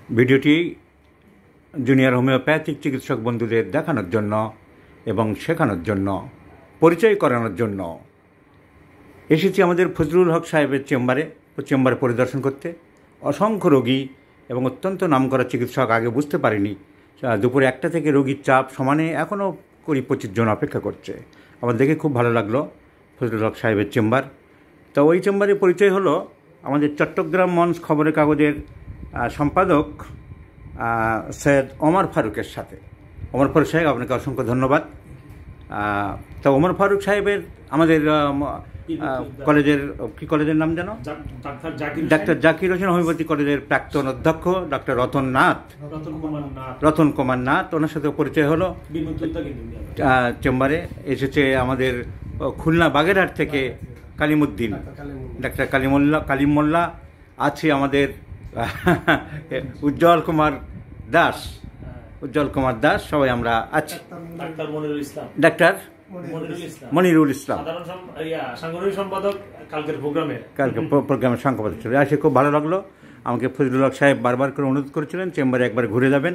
ভিডিওটি junior homeopathic চিকিৎসক বন্ধুদের দেখানোর জন্য এবং শেখানোর জন্য, পরিচয় করানোর জন্য এসেছি আমাদের ফজলুল হক সাহেবের চেম্বারে পরিদর্শন করতে। অসংখ্য রোগী এবং অত্যন্ত নামকরা চিকিৎসক, আগে বুঝতে পারিনি। দুপুরে 1টা থেকে রোগীর চাপ সমানে এখনও 20-25 জন অপেক্ষা করছে। আমার দেখে খুব ভালো লাগলো ফজলুল হক সাহেবের চেম্বার। তো ওই চেম্বারে পরিচয় হলো আমাদের চট্টগ্রাম মঞ্চ খবরের কাগজের সম্পাদক সৈয়দ ওমর ফারুকের সাথে। ওমর ফারুক সাহেব, আপনাকে অসংখ্য ধন্যবাদ। তো ওমর ফারুক সাহেবের আমাদের কলেজের কি কলেজের নাম যেন, ডাক্তার জাকির হোসেন হোমিওপ্যাথি কলেজের প্রাক্তন অধ্যক্ষ ডক্টর রতন কুমার নাথ, ওনার সাথে পরিচয় হলো। চেম্বারে এসেছে আমাদের খুলনা বাগেরহাট থেকে কালিমুদ্দিন, ডাক্তার কালিমোল্লা আছে আমাদের উজ্জ্বল কুমার দাস, সবাই আমরা আছি। ডাক্তার মনিরুল ইসলাম কালকে প্রোগ্রামের সংখ্যাপত্র ছিল। আসে খুব ভালো লাগলো। আমাকে ফজলুল হক সাহেব বারবার করে অনুরোধ করেছিলেন চেম্বারে একবার ঘুরে যাবেন।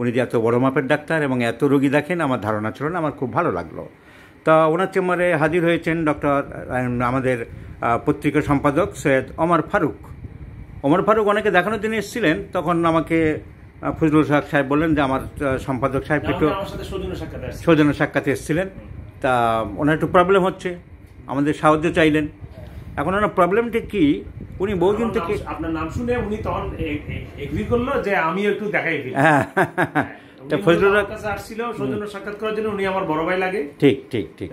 উনি যে এত বড় মাপের ডাক্তার এবং এত রোগী দেখেন আমার ধারণা ছিল না, আমার খুব ভালো লাগলো। তা ওনার চেম্বারে হাজির হয়েছেন আমাদের পত্রিকার সম্পাদক সৈয়দ ওমর ফারুক অনেকে দেখানোর জন্য এসেছিলেন। তখন আমাকে ফজলুল হক সাহেব বললেন যে আমার সম্পাদক সাহেব একটু সৌজন্য সাক্ষাতে এসেছিলেন, তা ওনার একটু প্রবলেম হচ্ছে, আমাদের সাহায্য চাইলেন। এখন ওনার প্রবলেমটা কি, উনি বহুদিন থেকে আপনার নাম শুনে উনি তখন এগ্রি করলো যে আমি একটু দেখাই দিই। হ্যাঁ, ফজলুল হক কাছে আসছিল সৌজন্য সাক্ষাৎ করার জন্য। উনি আমার বড় ভাই লাগে। ঠিক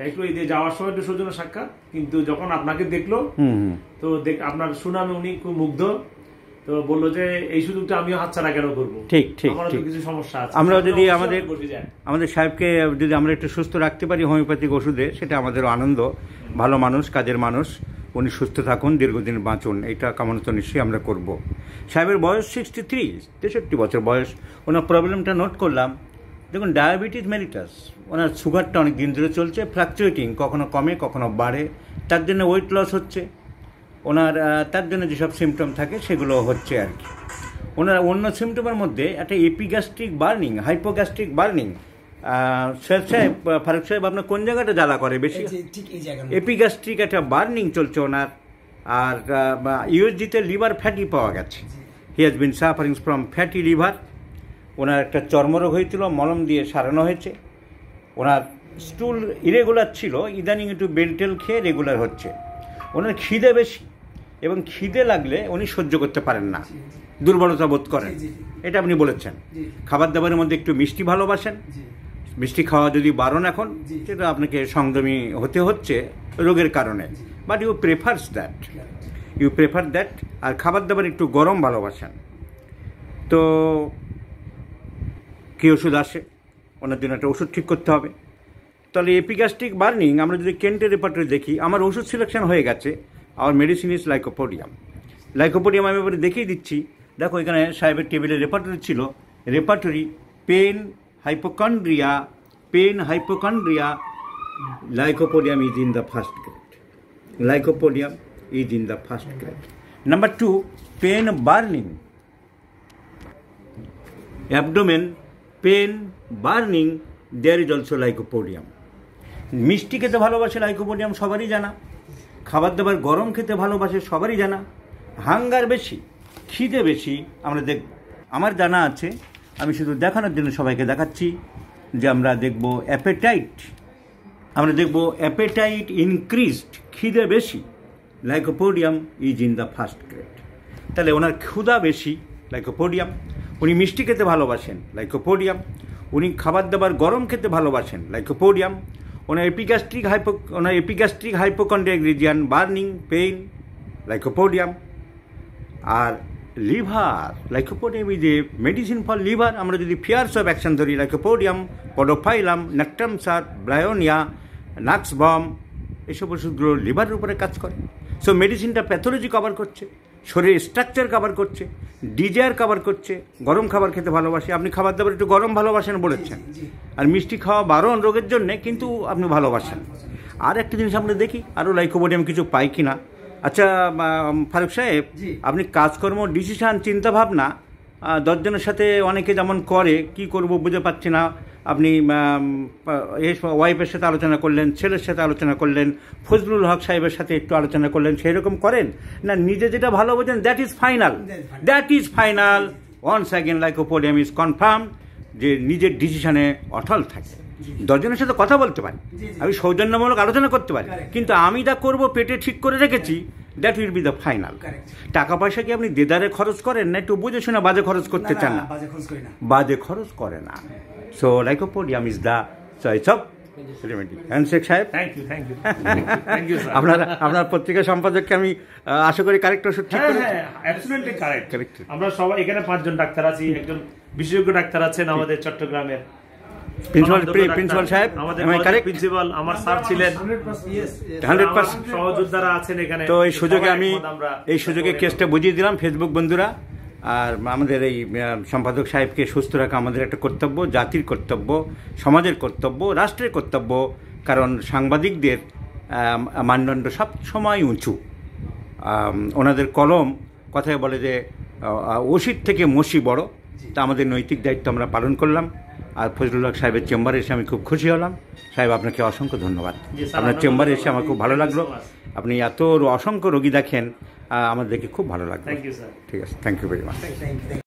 একটু এই যে যাওয়ার সময় একটু সৌজন্য সাক্ষাৎ, কিন্তু যখন আপনাকে দেখলো তো আপনার সুনামে উনি খুব মুগ্ধ। তো বললো যে এই সুযোগটা আমিও হাতছাড়া কেন করবো। ঠিক কিছু সমস্যা আছে, আমরা যদি আমাদের সাহেবকে যদি আমরা একটু সুস্থ রাখতে পারি হোমিওপ্যাথিক ওষুধে, সেটা আমাদেরও আনন্দ। ভালো মানুষ, কাজের মানুষ, উনি সুস্থ থাকুন, দীর্ঘদিন বাঁচুন, এইটা কামনা তো নিশ্চয়ই আমরা করব। সাহেবের বয়স 63 বছর বয়স। ওনার প্রবলেমটা নোট করলাম। দেখুন, ডায়াবেটিস মেলিটাস, ওনার সুগারটা অনেক দিন ধরে চলছে, ফ্লাকচুয়েটিং, কখনো কমে কখনো বাড়ে, তার জন্য ওয়েট লস হচ্ছে ওনার। তার জন্য যেসব সিমটম থাকে সেগুলো হচ্ছে আর কি। ওনার অন্য সিমটমের মধ্যে একটা epigastric burning, hypogastric burning. Faruk সাহেব, আপনার কোন জায়গাটা জ্বালা করে বেশি? এপিগ্যাস্ট্রিক একটা বার্নিং চলছে ওনার। আর ইউএসজিতে লিভার ফ্যাটি পাওয়া গেছে। He has been suffering from fatty liver. ওনার একটা চর্মরোগ হয়েছিল, মলম দিয়ে সারানো হয়েছে। ওনার স্টুল ইরেগুলার ছিল, ইদানিং একটু বেন্টেল খেয়ে রেগুলার হচ্ছে। ওনার খিদে বেশি, এবং খিদে লাগলে উনি সহ্য করতে পারেন না, দুর্বলতা বোধ করেন, এটা আপনি বলেছেন। খাবার দাবারের মধ্যে একটু মিষ্টি ভালোবাসেন। মিষ্টি খাওয়া যদি বারণ এখন, সেটা আপনাকে সংযমী হতে হচ্ছে রোগের কারণে, বাট ইউ প্রেফার দ্যাট। আর খাবার দাবার একটু গরম ভালোবাসেন। তো কী ওষুধ আসে, ওনার জন্য একটা ওষুধ ঠিক করতে হবে। তাহলে এপিগ্যাস্ট্রিক বার্নিং আমরা যদি কেন্টের রেপার্টরি দেখি, আমার ওষুধ সিলেকশন হয়ে গেছে। আমার মেডিসিন ইজ লাইকোপোডিয়াম আমি এবারে দেখিয়ে দিচ্ছি। দেখো, এখানে সাহেবের টেবিলে রেপার্টরি ছিল। Repertory pain hypochondria, lycopodium is in the first grade. Number 2, pain burning, abdomen pain burning, there is also lycopodium. মিষ্টি খেতে ভালোবাসে লাইকোপোডিয়াম সবারই জানা। খাবার দাবার গরম খেতে ভালোবাসে সবারই জানা। হাঙ্গার বেশি, খিদে বেশি আমরা দেখব। আমার জানা আছে, আমি শুধু দেখানোর জন্য সবাইকে দেখাচ্ছি যে আমরা দেখব অ্যাপেটাইট ইনক্রিজড, খিদে বেশি, lycopodium is in the first grade. তাহলে ওনার ক্ষুধা বেশি, লাইকোপোডিয়াম। উনি মিষ্টি খেতে ভালোবাসেন, লাইকোপোডিয়াম। উনি খাবার দাবার গরম খেতে ভালোবাসেন, লাইকোপোডিয়াম। ওনার epigastric hypochondriac region, burning, pain, lycopodium. আর liver, lycopodium is a medicine for liver. আমরা যদি ফিয়ার্স অফ অ্যাকশন ধরি, লাইকোপোডিয়াম, পডোফাইলাম, নাকটামসার, ব্লায়োনিয়া, নাক্সবম, এসব ওষুধগুলো লিভারের উপরে কাজ করে। সো মেডিসিনটা প্যাথোলজি কভার করছে, শরীরের স্ট্রাকচার কভার করছে, ডিজায়ার কভার করছে। গরম খাবার খেতে ভালোবাসে, আপনি খাবার দাবার একটু গরম ভালোবাসেন বলেছেন। আর মিষ্টি খাওয়া বারণ রোগের জন্যে, কিন্তু আপনি ভালোবাসেন। আর একটা জিনিস আমরা দেখি, আরও লাইকোপোডিয়াম কিছু পাই কিনা। আচ্ছা ফারুক সাহেব, আপনি কাজকর্ম, ডিসিশন, চিন্তাভাবনা 10 জনের সাথে অনেকে যেমন করে, কি করব বুঝে পাচ্ছি না। আপনি ওয়াইফের সাথে আলোচনা করলেন, ছেলের সাথে আলোচনা করলেন, ফজলুল হক সাহেবের সাথে একটু আলোচনা করলেন, সেই রকম করেন না। নিজে যেটা ভালো বোঝেন, that is final, that is final. Once again lycopodium is confirm, যে নিজের ডিসিশনে অটল থাকে। 10 জনের সাথে কথা বলতে পারি, আমি সৌজন্যমূলক আলোচনা করতে পারি, কিন্তু আমি যা করব পেটে ঠিক করে রেখেছি, that will be the final. টাকা পয়সা কি আপনি দেদারে খরচ করেন না একটু বুঝে শুনে বাজে খরচ করতে চান? না, বাজে খরচ করে না। So lycopodium is the choice of remedy. Handshake সাহেব, থ্যাংক ইউ স্যার। আপনার পত্রিকা সম্পাদককে আমি আশা করি কারেক্ট ওষুধ ঠিক করে। Absolutely correct. আমরা সবাই এখানে 5 জন ডাক্তার আছি, একজন বিশেষজ্ঞ ডাক্তার আছেন আমাদের চট্টগ্রামের প্রিন্সিপাল সাহেব, আমাদের প্রিন্সিপাল আমার স্যার ছিলেন, 100% সহযোদ্ধারা আছেন এখানে। তো এই সুযোগে আমি এই সুযোগে কেসটা বুঝিয়ে দিলাম ফেসবুক বন্ধুরা। আর আমাদের এই সম্পাদক সাহেবকে সুস্থ রাখা আমাদের একটা কর্তব্য, জাতির কর্তব্য, সমাজের কর্তব্য, রাষ্ট্রের কর্তব্য। কারণ সাংবাদিকদের মানদণ্ড সব সময় উঁচু। ওনাদের কলম কথায় বলে যে ওসির থেকে মসি বড়। তা আমাদের নৈতিক দায়িত্ব আমরা পালন করলাম। আর ফজলুল হক সাহেবের চেম্বারে এসে আমি খুব খুশি হলাম। সাহেব, আপনাকে অসংখ্য ধন্যবাদ। আপনার চেম্বারে এসে আমার খুব ভালো লাগলো। আপনি এত অসংখ্য রোগী দেখেন, আমাদেরকে খুব ভালো লাগলো। Thank you sir. ঠিক আছে, থ্যাংক ইউ ভেরি মাচ।